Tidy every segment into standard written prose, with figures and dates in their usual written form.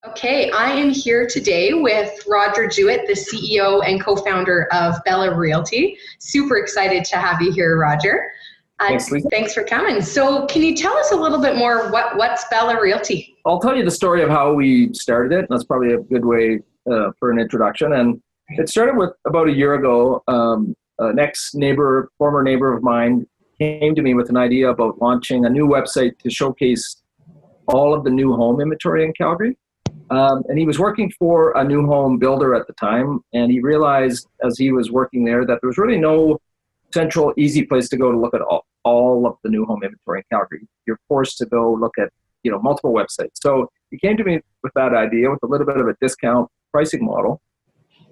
Okay, I am here today with Roger Jewett, the CEO and co-founder of Bella Realty. Super excited to have you here, Roger. Thanks, Lisa. Thanks for coming. So can you tell us a little bit more what's Bella Realty? I'll tell you the story of how we started it. That's probably a good way for an introduction. And it started with about a year ago. An ex-neighbor, former neighbor of mine came to me with an idea about launching a new website to showcase all of the new home inventory in Calgary. And he was working for a new home builder at the time, and he realized as he was working there that there was really no central, easy place to go to look at all of the new home inventory in Calgary. You're forced to go look at multiple websites. So he came to me with that idea with a little bit of a discount pricing model.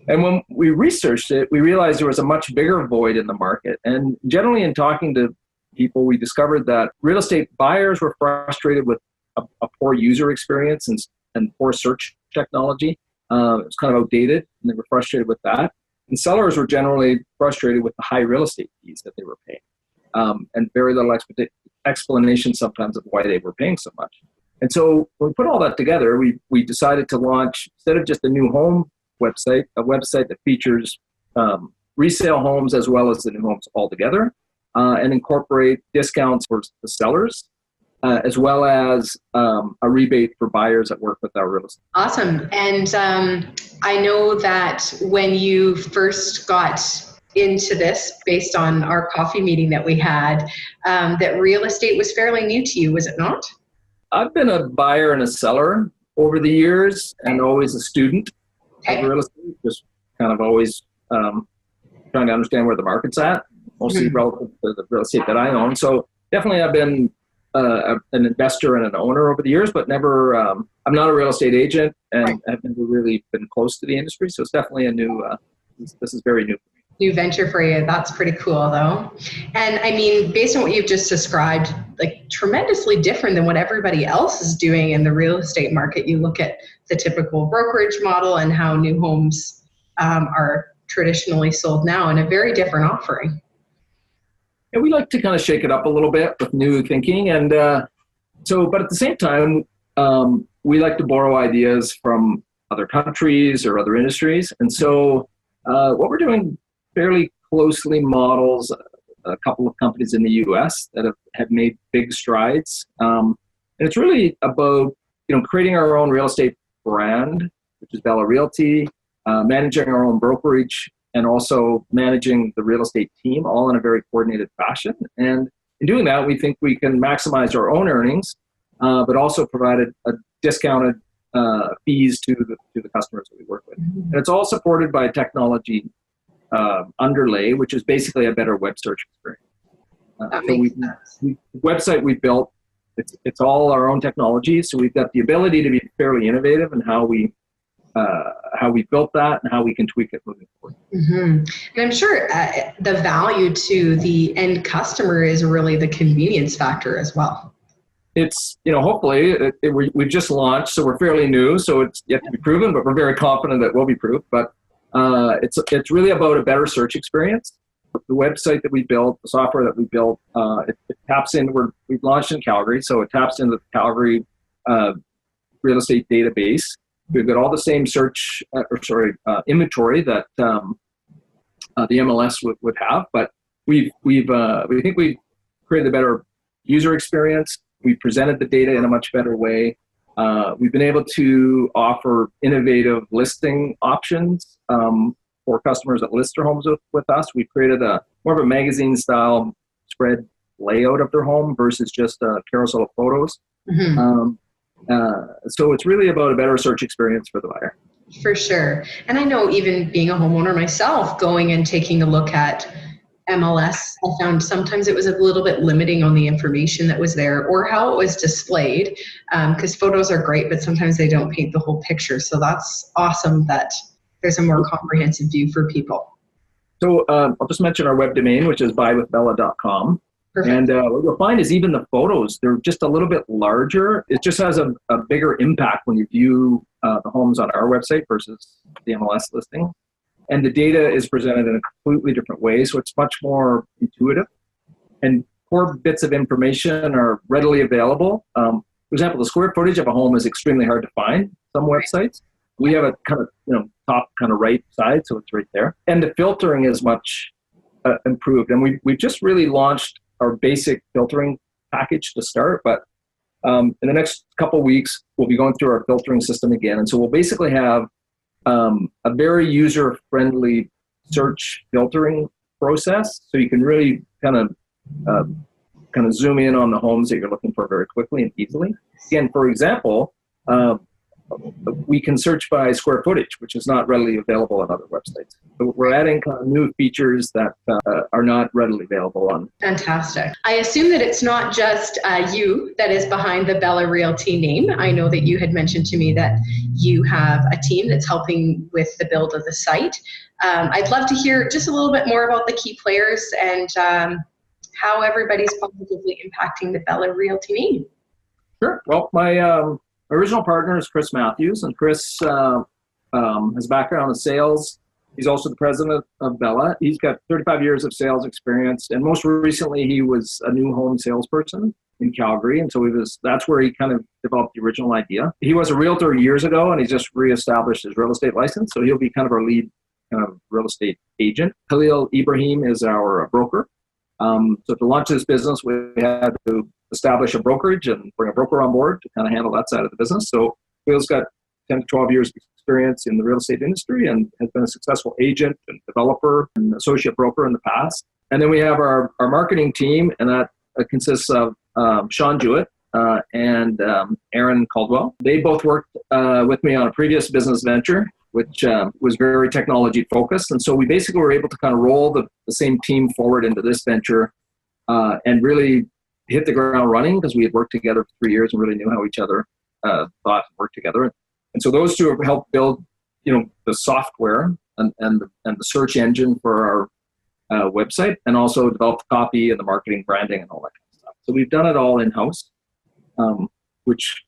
And when we researched it, we realized there was a much bigger void in the market. And generally in talking to people, we discovered that real estate buyers were frustrated with a poor user experience and poor search technology. It was kind of outdated, and they were frustrated with that. And sellers were generally frustrated with the high real estate fees that they were paying, and very little explanation sometimes of why they were paying so much. And so when we put all that together, we decided to launch, instead of just a new home website, a website that features resale homes as well as the new homes all together, and incorporate discounts for the sellers, as well as a rebate for buyers that work with our real estate. Awesome. And I know that when you first got into this, based on our coffee meeting that we had, that real estate was fairly new to you, was it not? I've been a buyer and a seller over the years, and always a student of real estate, just kind of always trying to understand where the market's at, mostly relative to the real estate that I own. So definitely I've been an investor and an owner over the years, but never, I'm not a real estate agent, and I've never really been close to the industry. So it's definitely a new, this is very new for me. New venture for you. That's pretty cool though. And I mean, based on what you've just described, like tremendously different than what everybody else is doing in the real estate market. You look at the typical brokerage model and how new homes are traditionally sold now, in a very different offering. And we like to kind of shake it up a little bit with new thinking. And but at the same time, we like to borrow ideas from other countries or other industries. And so what we're doing fairly closely models a couple of companies in the US that have made big strides. And it's really about, creating our own real estate brand, which is Bella Realty, managing our own brokerage, and also managing the real estate team, all in a very coordinated fashion. And in doing that, we think we can maximize our own earnings, but also provide a discounted fees to the customers that we work with. And it's all supported by a technology underlay, which is basically a better web search experience. The website we built, it's all our own technology, so we've got the ability to be fairly innovative in how we built that and how we can tweak it moving forward. And I'm sure the value to the end customer is really the convenience factor as well. It's, hopefully we've just launched, so we're fairly new, so it's yet to be proven, but we're very confident that it will be proved. But it's really about a better search experience. The website that we built, the software that we built, it taps in. We've launched in Calgary, so it taps into the Calgary real estate database. We've got all the same inventory that the MLS would have, but we think we've created a better user experience. We presented the data in a much better way. We've been able to offer innovative listing options for customers that list their homes with us. We've created more of a magazine-style spread layout of their home versus just a carousel of photos. So it's really about a better search experience for the buyer. For sure. And I know, even being a homeowner myself, going and taking a look at MLS, I found sometimes it was a little bit limiting on the information that was there or how it was displayed, because photos are great, but sometimes they don't paint the whole picture. So that's awesome that there's a more comprehensive view for people. So I'll just mention our web domain, which is buywithbella.com. Perfect. And what you'll find is even the photos, they're just a little bit larger. It just has a bigger impact when you view the homes on our website versus the MLS listing. And the data is presented in a completely different way, so it's much more intuitive. And core bits of information are readily available. for example, the square footage of a home is extremely hard to find. Some websites, we have a kind of, top kind of right side, so it's right there. And the filtering is much improved. And we've just really launched our basic filtering package to start, but in the next couple of weeks, we'll be going through our filtering system again. And so we'll basically have a very user-friendly search filtering process, so you can really kind of zoom in on the homes that you're looking for very quickly and easily. Again, for example, we can search by square footage, which is not readily available on other websites. So we're adding kind of new features that are not readily available on. Fantastic. I assume that it's not just you that is behind the Bella Realty name. I know that you had mentioned to me that you have a team that's helping with the build of the site. I'd love to hear just a little bit more about the key players and how everybody's positively impacting the Bella Realty name. Sure. Well, my original partner is Chris Matthews, and Chris has a background in sales. He's also the president of Bella. He's got 35 years of sales experience, and most recently he was a new home salesperson in Calgary, and so that's where he kind of developed the original idea. He was a realtor years ago, and he's just reestablished his real estate license, so he'll be kind of our lead kind of real estate agent. Khalil Ibrahim is our broker. So to launch this business, we had to establish a brokerage and bring a broker on board to kind of handle that side of the business. So Phil's got 10 to 12 years of experience in the real estate industry and has been a successful agent and developer and associate broker in the past. And then we have our marketing team, and that consists of Sean Jewett and Aaron Caldwell. They both worked with me on a previous business venture, which was very technology focused. And so we basically were able to kind of roll the same team forward into this venture and really hit the ground running, because we had worked together for 3 years and really knew how each other thought and worked together. And so those two have helped build, the software and the search engine for our website, and also develop the copy and the marketing, branding, and all that kind of stuff. So we've done it all in-house, which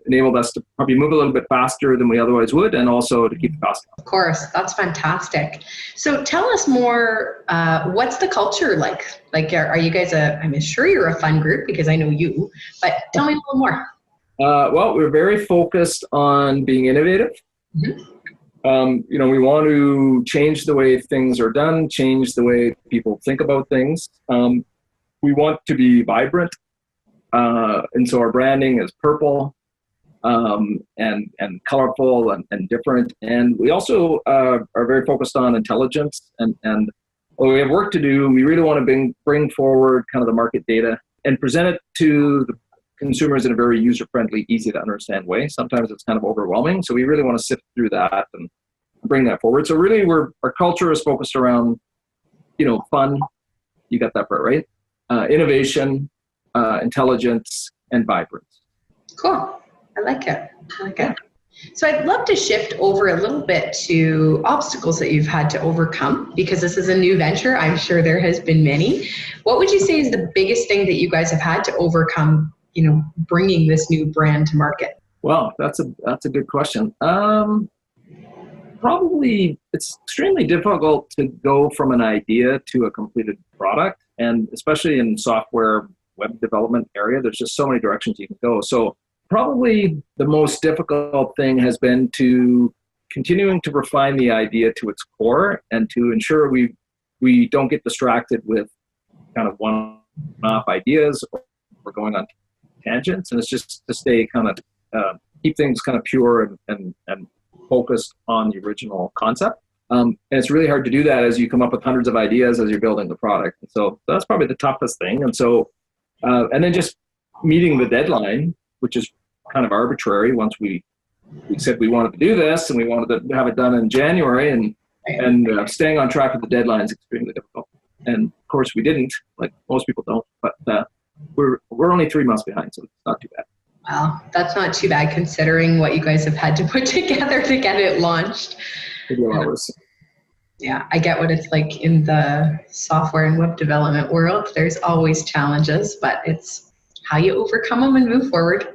enabled us to probably move a little bit faster than we otherwise would, and also to keep the cost down. Of course, that's fantastic. So tell us more, what's the culture like? Like, are you guys I'm sure you're a fun group, because I know you, but tell me a little more. Well, we're very focused on being innovative. Mm-hmm. We want to change the way things are done, change the way people think about things. We want to be vibrant. And so our branding is purple and colorful and different. And we also are very focused on intelligence. And while we have work to do, we really want to bring forward kind of the market data and present it to the consumers in a very user-friendly, easy to understand way. Sometimes it's kind of overwhelming. So we really want to sift through that and bring that forward. So really our culture is focused around, fun. You got that part right. Innovation, intelligence, and vibrance. Cool. I like it. So I'd love to shift over a little bit to obstacles that you've had to overcome, because this is a new venture. I'm sure there has been many. What would you say is the biggest thing that you guys have had to overcome, bringing this new brand to market? Well, that's a good question. Probably it's extremely difficult to go from an idea to a completed product, and especially in software web development area, there's just so many directions you can go. So probably the most difficult thing has been to continuing to refine the idea to its core, and to ensure we don't get distracted with kind of one-off ideas or going on tangents. And it's just to stay kind of keep things kind of pure and focused on the original concept. And it's really hard to do that as you come up with hundreds of ideas as you're building the product. And so that's probably the toughest thing. And so, and then just meeting the deadline, which is kind of arbitrary. Once we said we wanted to do this and we wanted to have it done in January, and staying on track with the deadline is extremely difficult. And of course we didn't, like most people don't, but we're only 3 months behind, so it's not too bad. Wow, that's not too bad considering what you guys have had to put together to get it launched. Yeah, I get what it's like in the software and web development world. There's always challenges, but it's how you overcome them and move forward.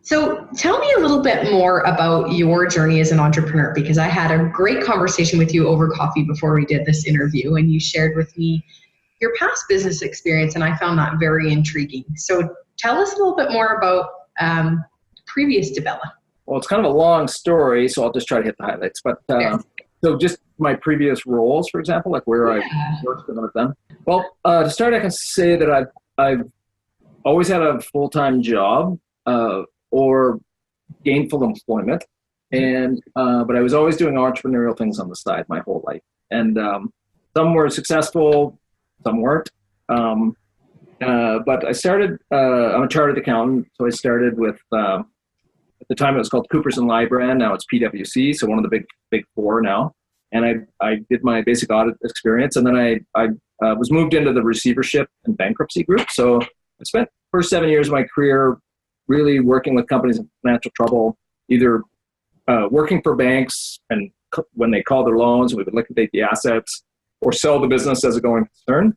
So tell me a little bit more about your journey as an entrepreneur, because I had a great conversation with you over coffee before we did this interview, and you shared with me your past business experience, and I found that very intriguing. So tell us a little bit more about previous to Bella. Well, it's kind of a long story, so I'll just try to hit the highlights. But so just my previous roles, for example, like where I've worked and what I've done. Well, to start, I can say that I've always had a full-time job or gainful employment, and but I was always doing entrepreneurial things on the side my whole life, and some were successful, some weren't. But I started. I'm a chartered accountant, so I started with. At the time, it was called Coopers and Lybrand. Now it's PwC, so one of the big four now. And I did my basic audit experience, and then I was moved into the receivership and bankruptcy group. So I spent the first 7 years of my career really working with companies in financial trouble, either working for banks, and when they called their loans, we would liquidate the assets or sell the business as a going concern.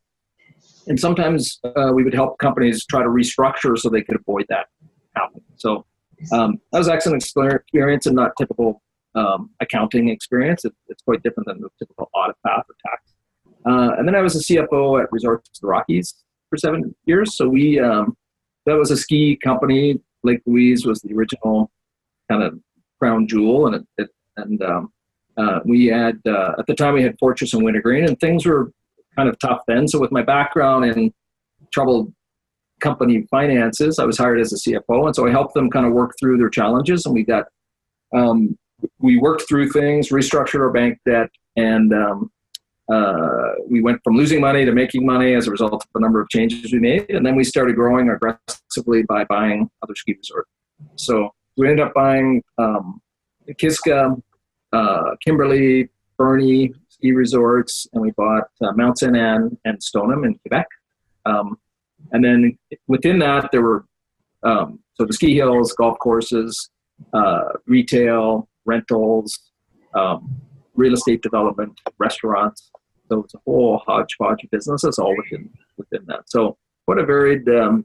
And sometimes we would help companies try to restructure so they could avoid that happening. So that was excellent experience and not typical accounting experience. It's quite different than the typical audit path or tax. And then I was a CFO at Resorts of the Rockies for 7 years. So that was a ski company. Lake Louise was the original kind of crown jewel, and we had at the time we had Fortress and Wintergreen, and things were kind of tough then. So with my background in troubled company finances, I was hired as a CFO, and so I helped them kind of work through their challenges, and we worked through things, restructured our bank debt, and we went from losing money to making money as a result of a number of changes we made, and then we started growing aggressively by buying other ski resorts. So we ended up buying Kiska, Kimberley, Fernie ski resorts, and we bought Mount Saint Anne and Stoneham in Quebec. And then within that, there were so the ski hills, golf courses, retail, rentals, real estate development, restaurants. So it's a whole hodgepodge of businesses all within that. So what a varied a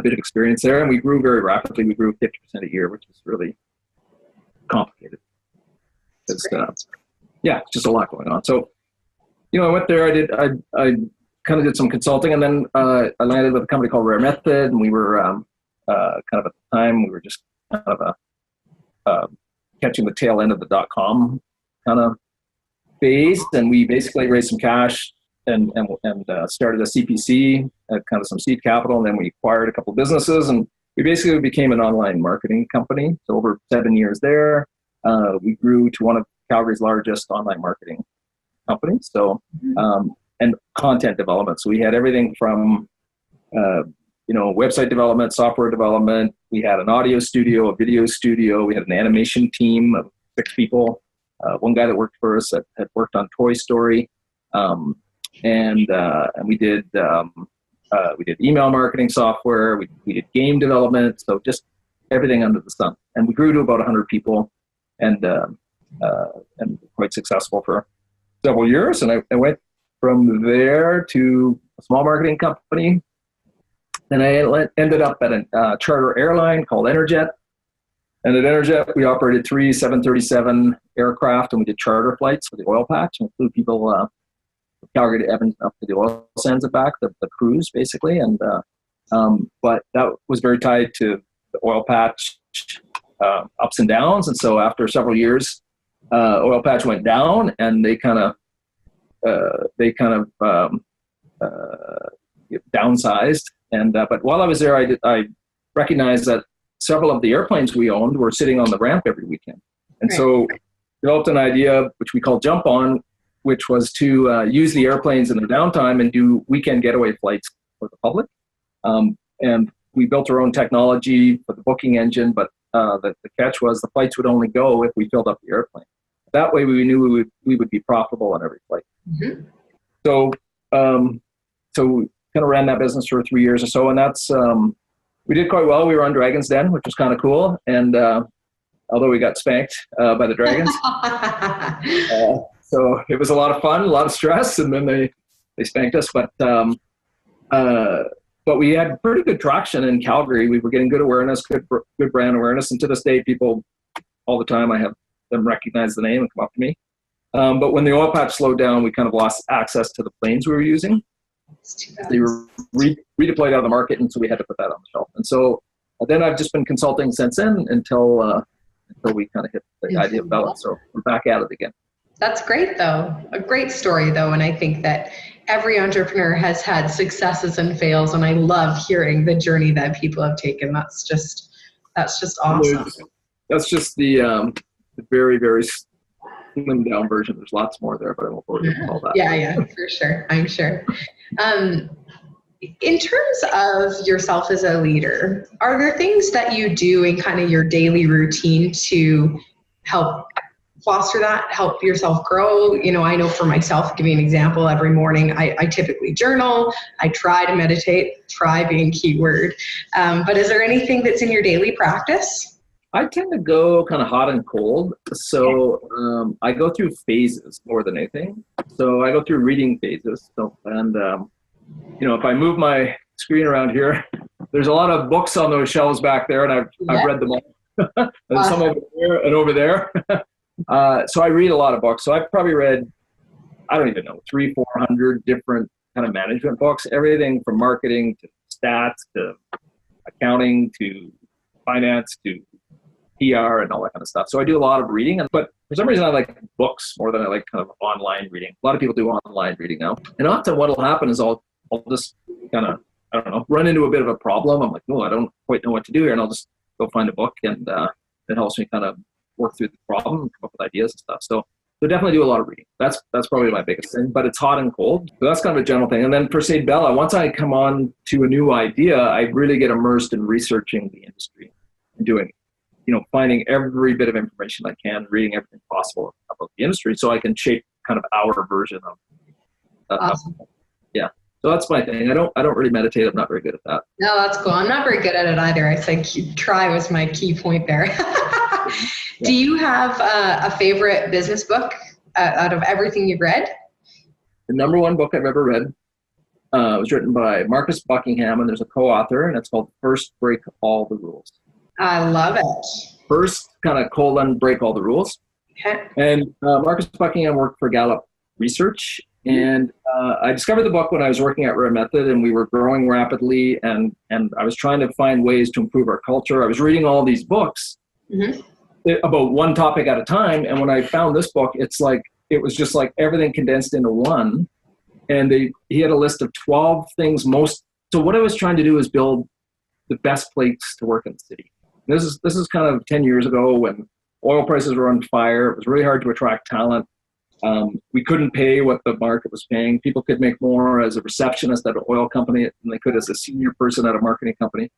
bit of experience there, and we grew very rapidly. We grew 50% a year, which is really complicated. It's just a lot going on. So I went there. I kind of did some consulting, and then I landed with a company called Rare Method, and we were kind of at the time we were just kind of catching the tail end of the .com kind of phase, and we basically raised some cash and started a CPC at kind of some seed capital, and then we acquired a couple of businesses, and we basically became an online marketing company. So over 7 years there, we grew to one of Calgary's largest online marketing companies. So and content development. So we had everything from website development, software development. We had an audio studio, a video studio. We had an animation team of 6 people. One guy that worked for us had worked on Toy Story, and we did email marketing software. We did game development. So just everything under the sun. And we grew to about 100 people, and quite successful for several years. And I went from there to a small marketing company. Then I ended up at a charter airline called Enerjet. And at Enerjet, we operated 3 737 aircraft, and we did charter flights for the oil patch and flew people from Calgary to Edmonton up to the oil sands and back, the cruise basically. And but that was very tied to the oil patch ups and downs. And so after several years, oil patch went down, and they kind of downsized. And but while I was there, I recognized that several of the airplanes we owned were sitting on the ramp every weekend, and so developed an idea which we call Jump On, which was to use the airplanes in their downtime and do weekend getaway flights for the public. And we built our own technology for the booking engine, but the catch was the flights would only go if we filled up the airplane. That way we knew we would be profitable on every flight. Mm-hmm. So we kind of ran that business for 3 years or so, and that's we did quite well. We were on Dragon's Den, which was kind of cool, and although we got spanked by the dragons, so it was a lot of fun, a lot of stress, and then they spanked us. But we had pretty good traction in Calgary. We were getting good awareness, good brand awareness, and to this day, people all the time I have them recognize the name and come up to me. But when the oil patch slowed down, we kind of lost access to the planes we were using. It's too bad. They were redeployed out of the market, and so we had to put that on the shelf. And so then I've just been consulting since then until we kind of hit the idea of Bella. So we're back at it again. That's great, though. A great story, though. And I think that every entrepreneur has had successes and fails. And I love hearing the journey that people have taken. That's just awesome. That's just the very, very slimmed down version. There's lots more there, but I won't bore you with all that. Yeah, for sure. I'm sure. In terms of yourself as a leader, are there things that you do in kind of your daily routine to help foster that, help yourself grow? You know, I know for myself, give you an example, every morning I typically journal, I try to meditate, try being keyword. But is there anything that's in your daily practice? I tend to go kind of hot and cold. So I go through phases more than anything. So I go through reading phases. If I move my screen around here, there's a lot of books on those shelves back there, and I've read them all. There's some over there and over there. So I read a lot of books. So I've probably read, I don't even know, 300-400 different kind of management books, everything from marketing to stats to accounting to finance to PR and all that kind of stuff. So I do a lot of reading, but for some reason I like books more than I like kind of online reading. A lot of people do online reading now. And often what will happen is I'll just kind of, I don't know, run into a bit of a problem. I'm like, no, I don't quite know what to do here. And I'll just go find a book, and it helps me kind of work through the problem and come up with ideas and stuff. So definitely do a lot of reading. That's probably my biggest thing, but it's hot and cold. So that's kind of a general thing. And then for say Bella, once I come on to a new idea, I really get immersed in researching the industry and doing, finding every bit of information I can, reading everything possible about the industry so I can shape kind of our version of Awesome. Yeah. So that's my thing. I don't really meditate. I'm not very good at that. No, that's cool. I'm not very good at it either. I think try was my key point there. Do you have a favorite business book out of everything you've read? The number one book I've ever read was written by Marcus Buckingham, and there's a co-author, and it's called First Break All the Rules. I love it. First, kind of break all the rules. Okay. And Marcus Buckingham worked for Gallup Research, and I discovered the book when I was working at Rare Method, and we were growing rapidly, and I was trying to find ways to improve our culture. I was reading all these books about one topic at a time, and when I found this book, it was just like everything condensed into one, and he had a list of 12 things so what I was trying to do is build the best place to work in the city. This is kind of 10 years ago when oil prices were on fire. It was really hard to attract talent. We couldn't pay what the market was paying. People could make more as a receptionist at an oil company than they could as a senior person at a marketing company.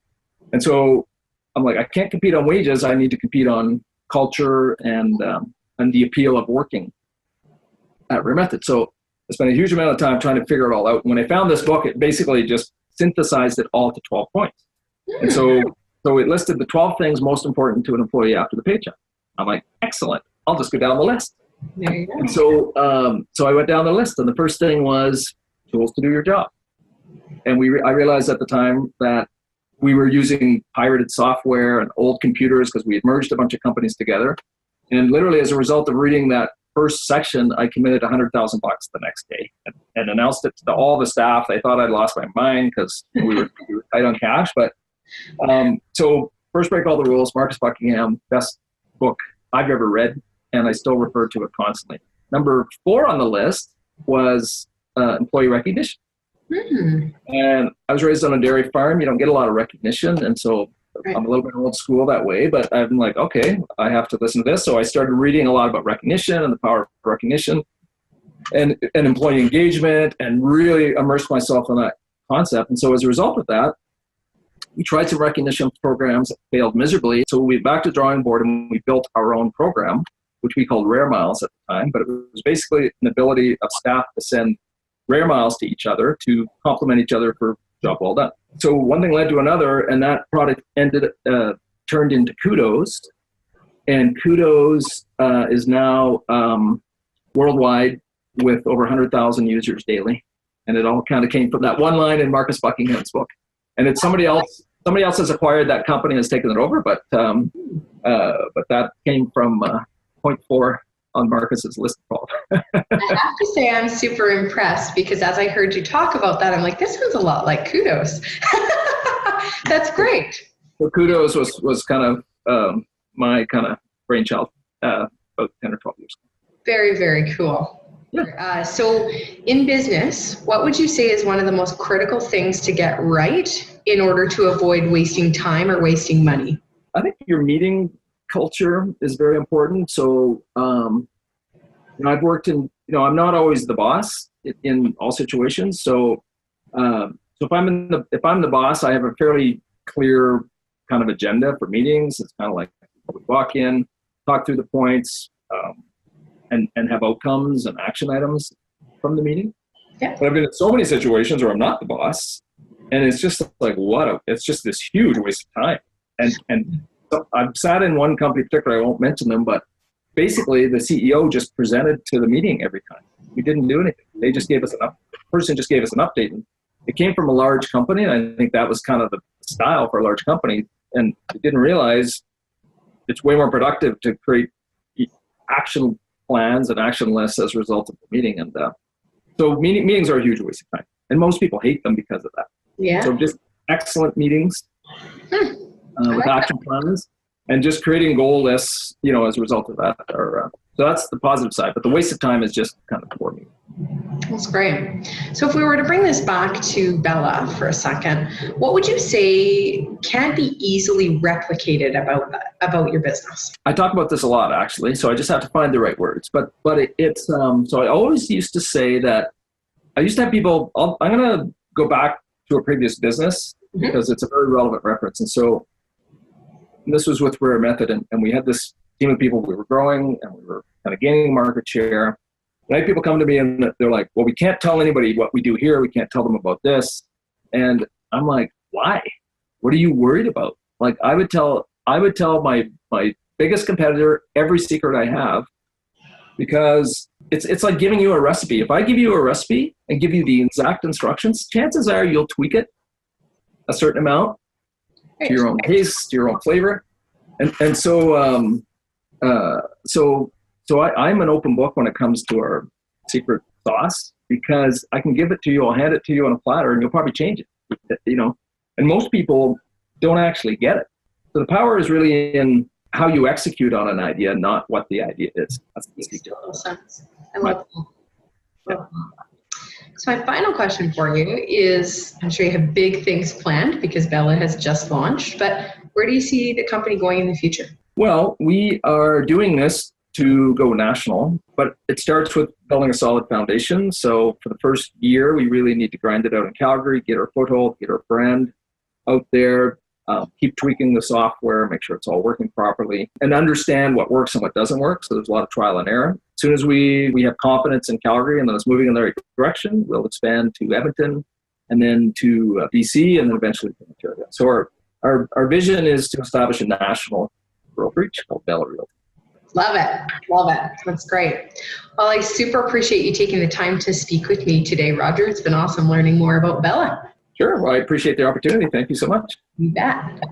And so I'm like, I can't compete on wages. I need to compete on culture and the appeal of working at Rare Method. So I spent a huge amount of time trying to figure it all out. When I found this book, it basically just synthesized it all to 12 points. And so it listed the 12 things most important to an employee after the paycheck. I'm like, excellent. I'll just go down the list. There you go. And so I went down the list, and the first thing was tools to do your job. And I realized at the time that we were using pirated software and old computers because we had merged a bunch of companies together. And literally as a result of reading that first section, I committed $100,000 the next day and announced it to all the staff. They thought I'd lost my mind because we were tight on cash. But so First Break All the Rules, Marcus Buckingham, best book I've ever read, and I still refer to it constantly. Number 4 on the list was employee recognition. And I was raised on a dairy farm. You don't get a lot of recognition, and so I'm a little bit old school that way, but I'm like, okay, I have to listen to this. So I started reading a lot about recognition and the power of recognition and employee engagement, and really immersed myself in that concept. And so as a result of that, we tried some recognition programs that failed miserably. So we went back to the drawing board and we built our own program, which we called Rare Miles at the time. But it was basically an ability of staff to send Rare Miles to each other to compliment each other for job well done. So one thing led to another, and that product turned into Kudos. And Kudos is now worldwide with over 100,000 users daily. And it all kind of came from that one line in Marcus Buckingham's book. And it's somebody else has acquired that company and has taken it over, but that came from point 4 on Marcus's list of I have to say I'm super impressed because as I heard you talk about that, I'm like, this sounds a lot like Kudos. That's great. So Kudos was kind of my kind of brainchild about 10 or 12 years ago. Very, very cool. Yeah. So in business, what would you say is one of the most critical things to get right in order to avoid wasting time or wasting money? I think your meeting culture is very important. So, I've worked in, I'm not always the boss in all situations. So, if I'm the boss, I have a fairly clear kind of agenda for meetings. It's kind of like we walk in, talk through the points, and have outcomes and action items from the meeting. Yeah. But I've been in so many situations where I'm not the boss, and it's just like it's just this huge waste of time. And so I've sat in one company in particular, I won't mention them, but basically the CEO just presented to the meeting every time. We didn't do anything. They just gave us person just gave us an update. And it came from a large company, and I think that was kind of the style for a large company. And they didn't realize it's way more productive to create action plans and action lists as a result of the meeting. And so meetings are a huge waste of time. And most people hate them because of that. Yeah. So just excellent meetings with action plans and just creating goal lists, as a result of that. So that's the positive side. But the waste of time is just kind of poor meeting. That's great. So if we were to bring this back to Bella for a second, what would you say can't be easily replicated about your business? I talk about this a lot, actually, so I just have to find the right words. But it's so I always used to say that I used to have people. I'm going to go back to a previous business because it's a very relevant reference. And so this was with Rare Method, and we had this team of people. We were growing, and we were kind of gaining market share. And I had people come to me, and they're like, "Well, we can't tell anybody what we do here. We can't tell them about this." And I'm like, "Why? What are you worried about?" Like I would tell my biggest competitor every secret I have, because it's like giving you a recipe. If I give you a recipe and give you the exact instructions, chances are you'll tweak it a certain amount to your own taste, to your own flavor. And so I'm an open book when it comes to our secret sauce, because I can give it to you, I'll hand it to you on a platter, and you'll probably change it, and most people don't actually get it. So the power is really in how you execute on an idea, not what the idea is. That's the makes total sense. I love that. So my final question for you is, I'm sure you have big things planned because Bella has just launched, but where do you see the company going in the future? Well, we are doing this to go national, but it starts with building a solid foundation. So for the first year, we really need to grind it out in Calgary, get our foothold, get our brand out there, keep tweaking the software, make sure it's all working properly, and understand what works and what doesn't work. So there's a lot of trial and error. As soon as we have confidence in Calgary and then it's moving in the right direction, we'll expand to Edmonton and then to BC and then eventually to Ontario. So our vision is to establish a national brokerage called Bella Realty. Love it. Love it. That's great. Well, I super appreciate you taking the time to speak with me today, Roger. It's been awesome learning more about Bella. Sure. Well, I appreciate the opportunity. Thank you so much. You bet.